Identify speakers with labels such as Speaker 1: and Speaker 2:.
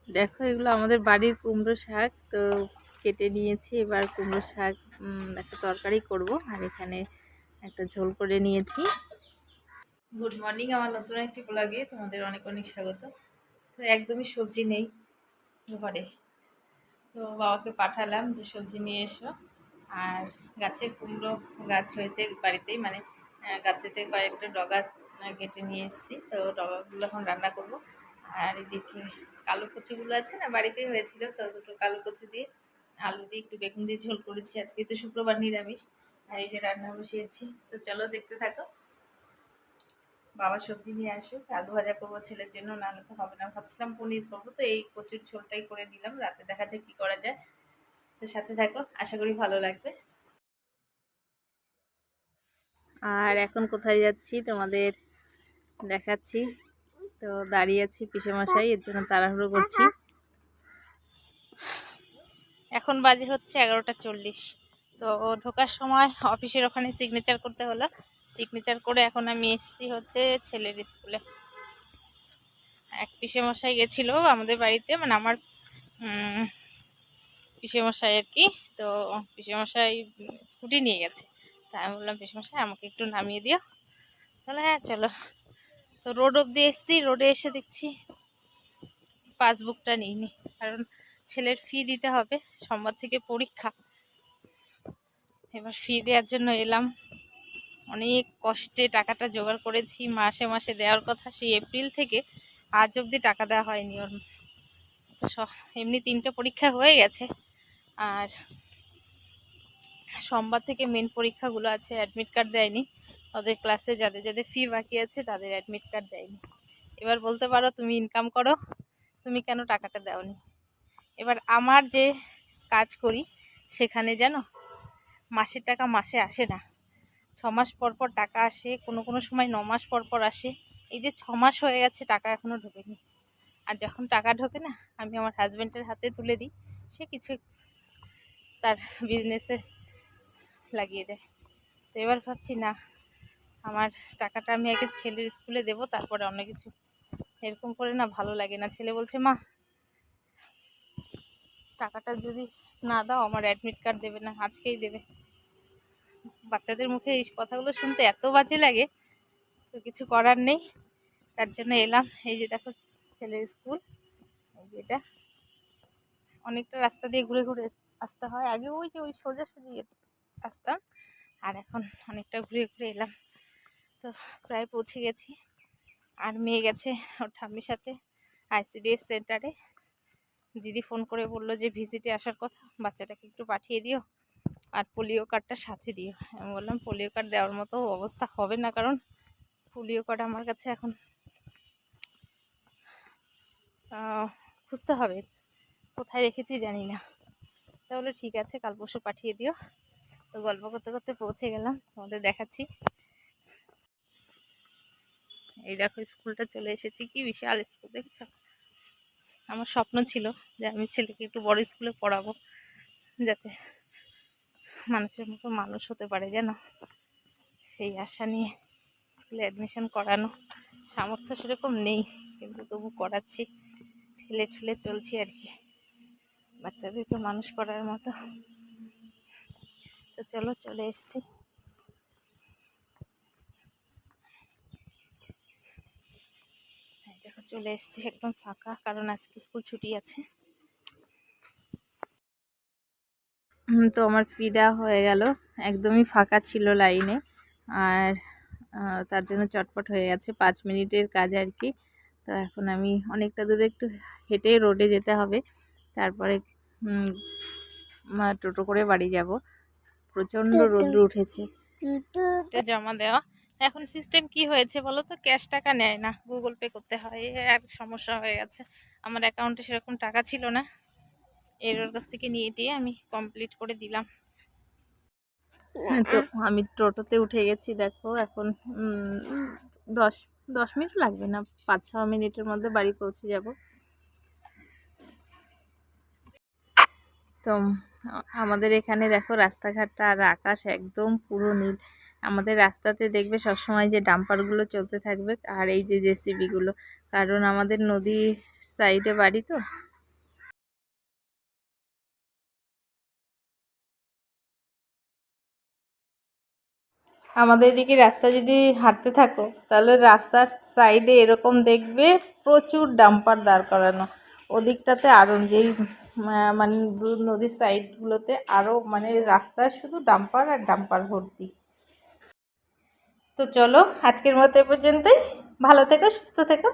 Speaker 1: দেখো এগুলো আমাদের বাড়ির কুমড়ো শাক, তো কেটে নিয়েছি। এবার কুমড়ো শাক একটা তরকারি করব, আর এখানে একটা ঝোল করে নিয়েছি। গুড মর্নিং, আমার নতুন একটি ব্লগে তোমাদের অনেক অনেক স্বাগত। তো একদমই সবজি নেই ঘরে, তো বাবাকে পাঠালাম যে সবজি নিয়ে এসো। আর গাছের কুমড়ো গাছ হয়েছে বাড়িতেই, মানে গাছেতে কয়েকটা ডগা কেটে নিয়ে এসেছি, তো ডগাগুলো এখন রান্না করব। আর এদিকে কালো কচুগুলো আছে না, বাড়িতেই হয়েছিল, তো দুটো কালো কচু দিয়ে আলু দিয়ে একটু বেগুন দিয়ে ঝোল করেছি। আজকে তো শুক্রবার, নিরামিষ। আর এই যে রান্না বসিয়েছি, তো চলো দেখতে থাকো। বাবা সবজি নিয়ে আসুক, আলু ভাজা করবো ছেলের জন্য, নাহলে তো হবে না। ভাবছিলাম পনির করবো, তো এই কচুর ঝোলটাই করে নিলাম, রাতে দেখা যায় কি করা যায়। তো সাথে থাকো, আশা করি ভালো লাগবে। আর এখন কোথায় যাচ্ছি তোমাদের দেখাচ্ছি। তো দাঁড়িয়ে আছি পিসেমশাই, এর জন্য তাড়াহুড়ো করছি। এখন বাজে হচ্ছে 11টা 40। তো ঢোকার সময় অফিসের ওখানে সিগনেচার করতে হলো। সিগনেচার করে এখন আমি এসেছি হচ্ছে ছেলের স্কুলে। এক পিসেমশাই গেছিলো আমাদের বাড়িতে, মানে আমার পিসেমশাই আর কি। তো পিসেমশাই স্কুটি নিয়ে গেছে, তাই আমি বললাম পিসেমশাই আমাকে একটু নামিয়ে দিও। তাহলে হ্যাঁ চলো। তো রোড অব্দি এসেছি, রোডে এসে দেখছি পাসবুকটা নিইনি, কারণ ছেলের ফি দিতে হবে, সোমবার থেকে পরীক্ষা। এবার ফি দেওয়ার জন্য এলাম। অনেক কষ্টে টাকাটা জোগাড় করেছি, মাসে মাসে দেওয়ার কথা, সেই এপ্রিল থেকে আজ অবধি টাকা দেওয়া হয়নি ওর। এমনি 3টে পরীক্ষা হয়ে গেছে, আর সোমবার থেকে মেন পরীক্ষাগুলো আছে। অ্যাডমিট কার্ড দেয়নি ওদের ক্লাসে, যাদের যাদের ফি বাকি আছে তাদের অ্যাডমিট কার্ড দেয়নি। এবার বলতে পারো তুমি ইনকাম করো, তুমি কেন টাকাটা দাওনি। এবার আমার যে কাজ করি সেখানে জানো মাসের টাকা মাসে আসে না, 6 মাস পর পর টাকা আসে, কোনো কোনো সময় 9 মাস পর পর আসে। এই যে 6 মাস হয়ে গেছে টাকা এখনও ঢোকেনি। আর যখন টাকা ঢোকে না, আমি আমার হাজব্যান্ডের হাতে তুলে দিই, সে কিছু তার বিজনেসে লাগিয়ে দেয়। তো এবার ভাবছি না, আমার টাকাটা আমি আগে ছেলের স্কুলে দেবো, তারপরে অন্য কিছু। এরকম করে না ভালো লাগে না। ছেলে বলছে মা টাকাটা যদি না দাও আমার অ্যাডমিট কার্ড দেবে না, আজকেই দেবে। বাচ্চাদের মুখে এই কথাগুলো শুনতে এত বাজে লাগে, তো কিছু করার নেই। তার জন্য এলাম। এই যে দেখো ছেলের স্কুল, এই যে এটা অনেকটা রাস্তা দিয়ে ঘুরে ঘুরে আসতে হয়। আগে ওই যে ওই সোজাসুজি আসতাম, আর এখন অনেকটা ঘুরে ঘুরে এলাম। তো প্রায় পৌঁছে গেছি। আর মেয়ে গেছে ওর ঠাম্মির সাথে ICDS সেন্টারে। দিদি ফোন করে বললো যে ভিজিটে আসার কথা, বাচ্চাটাকে একটু পাঠিয়ে দিও, আর পোলিও কার্ডটা সাথে দিও। আমি বললাম পোলিও কার্ড দেওয়ার মতো অবস্থা হবে না, কারণ পোলিও কার্ড আমার কাছে এখন খুঁজতে হবে, কোথায় রেখেছি জানি না। তাহলে ঠিক আছে, কাল পরশু পাঠিয়ে দিও। তো গল্প করতে করতে পৌঁছে গেলাম, তোমাদের দেখাচ্ছি। এই দেখো স্কুলটা চলে এসেছি, কি বিশাল স্কুল দেখছো। আমার স্বপ্ন ছিল যে আমি ছেলেকে একটু বড় স্কুলে পড়াবো, যাতে মানুষের মতো মানুষ হতে পারে যেন, সেই আশা নিয়ে স্কুলে অ্যাডমিশন করানো। সামর্থ্য সেরকম নেই, কিন্তু তবু করাচ্ছি, ঠেলে ঠেলে চলছি আর কি, বাচ্চাদেরকে মানুষ করার মতো। তো চলো চলে এসছি। দেখো চলে এসছি, একদম ফাঁকা, কারণ আজকে স্কুল ছুটি আছে। তো আমার ফি দেওয়া হয়ে গেল, একদমই ফাঁকা ছিল লাইনে। আর তার জন্য চটপট হয়ে গেছে, 5 মিনিটের কাজ আর কি। তো এখন আমি অনেকটা দূরে একটু হেঁটে রোডে যেতে হবে, তারপরে টোটো করে বাড়ি যাব। প্রচণ্ড রোদ্র উঠেছে। জমা দেওয়া এখন সিস্টেম কি হয়েছে বলো তো, ক্যাশ টাকা নেয় না, গুগল পে করতে হয়। আর সমস্যা হয়ে গেছে, আমার অ্যাকাউন্টে সেরকম টাকা ছিল না, ওর কাছ থেকে নিয়ে দিয়ে আমি কমপ্লিট করে দিলাম। তো আমি টোটোতে উঠে গেছি, দেখো এখন 10 মিনিট লাগবে না, 5-6 মিনিটের মধ্যে বাড়ি পৌঁছে যাব। তো আমাদের এখানে দেখো রাস্তাঘাটটা আর আকাশ একদম পুরো নীল। আমাদের রাস্তাতে দেখবে সবসময় যে ডাম্পারগুলো চলতে থাকবে, আর এই যে জেসিবিগুলো, কারণ আমাদের নদীর সাইডে বাড়ি, তো আমাদের এদিকে রাস্তা যদি হাঁটতে থাকো তাহলে রাস্তার সাইডে এরকম দেখবে প্রচুর ডাম্পার দাঁড় করানো। ওদিকটাতে আরও যেই মানে নদীর সাইডগুলোতে আরও মানে রাস্তার শুধু ডাম্পার আর ডাম্পার ভর্তি। তো চলো আজকের মতো এ পর্যন্তই। ভালো থেকো, সুস্থ থেকো।